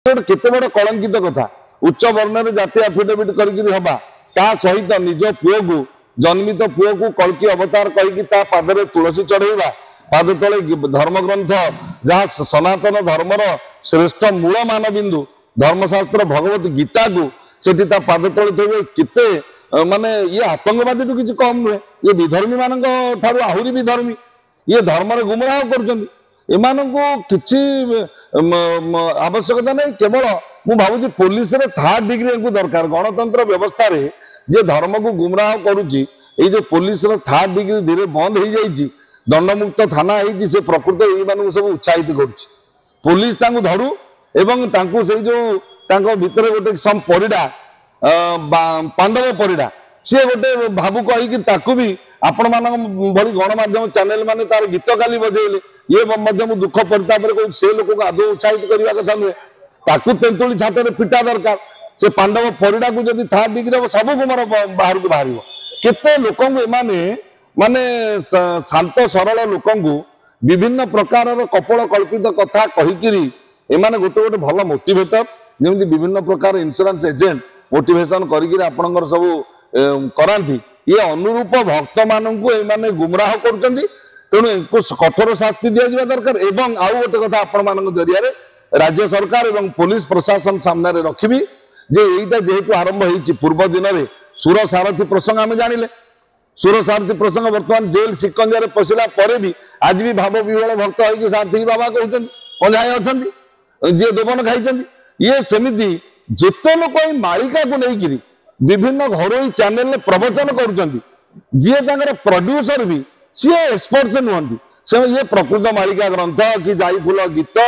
गोटे केते बड़ कलंकित कथा उच्च वर्ण जाति आफिडेविट करवा ता सहित निज पुओ को जन्मित पुओ को कल्कि अवतार कहीकि पादरे तुलसी चढ़ेवा पाद तले धर्मग्रंथ जहाँ सनातन धर्मर श्रेष्ठ मूल मानबिंदु धर्मशास्त्र भगवत गीता को सेठी पाद तले थे केते माने ये आतंकवादी तो किसी कम नुहे ये विधर्मी मान आहरी विधर्मी ये धर्म गुमराह कर आवश्यकता नहीं केवल मु भावुँ पुलिस रे थर्ड डिग्री को दरकार गणतंत्र व्यवस्था रे जे धर्म को गुमराह करुच्ची जो पुलिस रो थर्ड डिग्री धीरे बंद हो जाइए दंडमुक्त थाना है से प्रकृत ये सब उत्साहित करुच्ची पुलिस तांको धरू एवं तांको से जो तांको भितर गोटे सम परिडा पांडव परिडा सी गोटे भावुक होगी भी आपण मान भली गणमाध्यम चैनल माने तार गीत गाली बजेले ये दुख परिताप से लोक को आदौ उत्साहित करने कथा नुहे ताकू तेंतुली छात पिटा दरकार से पांडव परिडा को जब थर्ड डिग्री हम सब गुमर बाहर को बाहर केते लोक माने शांत सरल लोक विभिन्न प्रकार कपल कल्पित कथा कहीकि एमाने गोटे गोटे भल मोटिवेटर जमी विभिन्न प्रकार इंश्योरेंस एजेंट मोटिवेशन करके आपणकर सब करांती ये अनुरूप भक्त मानू एमाने गुमराह कर तेणु इनको कठोर शास्ति दि जावा दरकार एवं आउ गोटे कथा आपण मान जरिया राज्य सरकार एवं पुलिस प्रशासन सामने रखी जे एटा जेहेतु आरंभ होती पूर्व दिन में सुर सारथी प्रसंग आम जानिले सुर सारथी प्रसंग बर्तमान जेल सिकंजा पशिला भी आज भी भाव विह्वल भक्त होगी सारथी बाबा कहते कंजाए अच्छा जी देवन खाई ये सेमती जिते लोक मालिका को लेकर विभिन्न घरोई चैनल प्रवचन कर प्रोड्यूसर भी सी एक्सपर्ट से नुहति से ये प्रकृत मालिका ग्रंथ कि जाई फूल गीत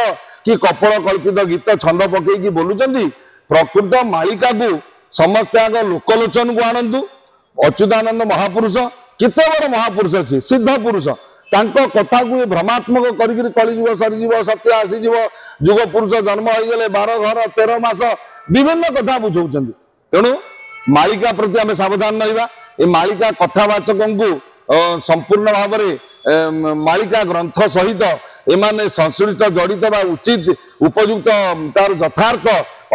कि कपल कल्पित गीत छंद पकईकि बोलुचंदी प्रकृत मालिका को समस्त आग लोकलोचन को आणंतु अच्युतानंद महापुरुष केते बड़ महापुरुष अच्छे सिद्ध पुरुष तांको कथा को भ्रमात्मक करी कलिजुग सरीजीव सत्य आसीजीव जुग पुरुष जन्म हो गले 12 घर 13 मास विभिन्न कथा बुझाऊं तेणु मालिका प्रति आम सावधान रहा ये मालिका कथावाचक को संपूर्ण भाव में मालिका ग्रंथ सहित एमाने संश्लिष्ट जड़ित बा उचित उपयुक्त तार यथार्थ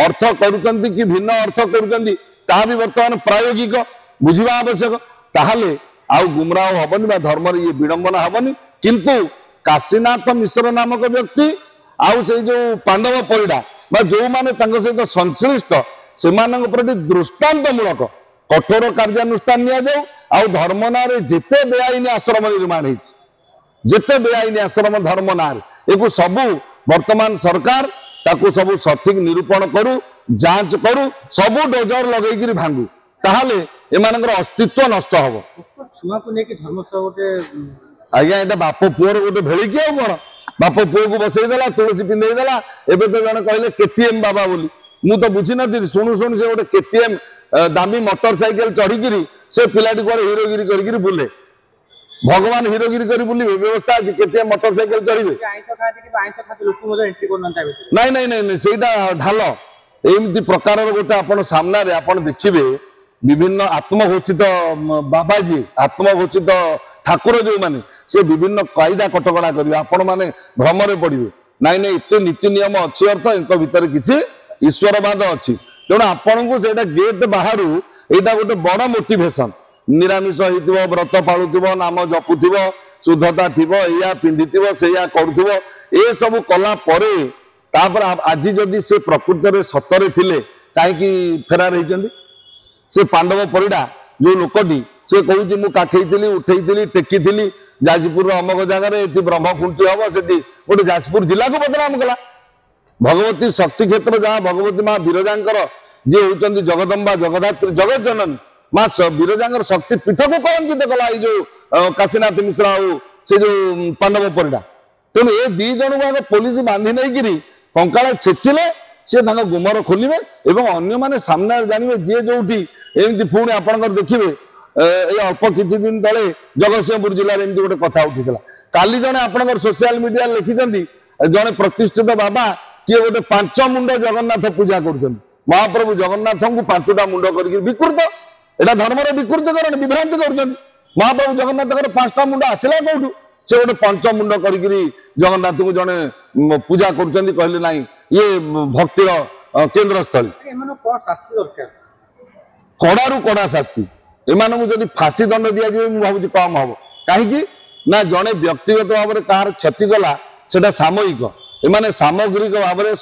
अर्थ करुचंती कि भिन्न अर्थ करुचंती ता भी वर्तमान प्रायोगिक बुझा आवश्यक ताहले आउ गुमराह हबनी बा धर्म ये विडंबना हबनी किंतु काशीनाथ मिश्र नामक व्यक्ति आउ से जो पांडव परिडा बा जो माने तांको सहित संश्लिष्ट से प्रति दृष्टांतमूलक कठोर कार्यानुष्ठान निया जाऊ आउ धर्म नारे जिते बेआईन आश्रम निर्माण होते बेआईन आश्रम धर्म नारे एक सबू वर्तमान सरकार ताकू सबू सठिक निरूपण करू जांच करू सबू डोजर लगेगी भांगू ताहले एमानकर अस्तित्व नष्ट हम आज्ञा ये बाप पुअर गोटे भेड़िकी आ कौन बाप पुओ को बसईदेला तुलसी पिंधेदेला एवं तो जन कहले केटीएम बाबा बोली मु तो बुझी नी शुणु शुणु से गोटे केटीएम दामी मोटरसाइकेल चढ़ी से पिलाटी कुआरे हिरोगिरी करके बुले भगवान हिरोगिरी कर बुलिबे व्यवस्था अच्छी केते मोटरसाइकेल चढ़िबे नहीं नहीं नहीं सेटा ढाल एमती प्रकार गोटे आपण सामना रे आपण देखिबे विभिन्न आत्मघोषित बाबाजी आत्मघोषित ठाकुर जो माने से विभिन्न कायदा कटकड़ा करिवे आपण माने भ्रमरे पड़िबे नहीं नहीं इतने नीति नियम अच्छी अर्थ इनका भितर किछि ईश्वरवाद अच्छी तेणु आपण को सेटा गेट बाहर एटा गोटे बड़ मोटिवेशन निरामिष होइतिबो व्रत पाळुतिबो नाम जपुतिबो शुद्धता थिबो या पिंधितिबो से या करूतिबो ए सब कला परे तापर आज जदि से प्रकृति रे सतरे थिले काहे कि फेरार होइचंदी से पांडव परिडा जो लोकटी से कहूची मु काखेइतिली उठेइतिली टेकितिली जाजपुर अमक जगह रे एति ब्रह्मकुंटी हबो सेति गोटे जाजपुर जिला को बदनाम कला भगवती शक्ति क्षेत्र जहाँ भगवती माँ विरजांकर जी होती जगदम्बा जगदात्री जगत जननी माँ विरजांकर शक्ति पीठ को कलंकित कला जो काशीनाथ मिश्रा से जो पांडव परिडा तेणु ये दी जन को पुलिस बांधि नहीं कंकाल छेचिले सी गुमर खोलिबे एवं अन्य माने सामने जानवे जी जो एमती पुणी आपंकर देखिए ये अल्प किसी दिन तले जगतसिंहपुर जिले में गोटे कथा उठी काली जड़े आपंकर सोशल मीडिया लिखिं जड़े प्रतिष्ठित बाबा किए गोटे 5 मुंड जगन्नाथ पूजा कर महाप्रभु जगन्नाथ को 5टा मुंड कर विकृत एटा धर्म विकृत कर विभ्रांति कर महाप्रभु जगन्नाथ 5टा मुंड आसला कौटू से गोटे 5 मुंड कर जगन्नाथ को जड़े पूजा कर कहले ना ये भक्तिर केन्द्रस्थली कड़ारू कड़ा शास्ति एमानकु जदि फांसी दंड दिया जाए मु भावुची कम हम कहीं ना जड़े व्यक्तिगत भाव में कहार क्षति कला सेटा सामयिक एमाने सामग्रिक भाव में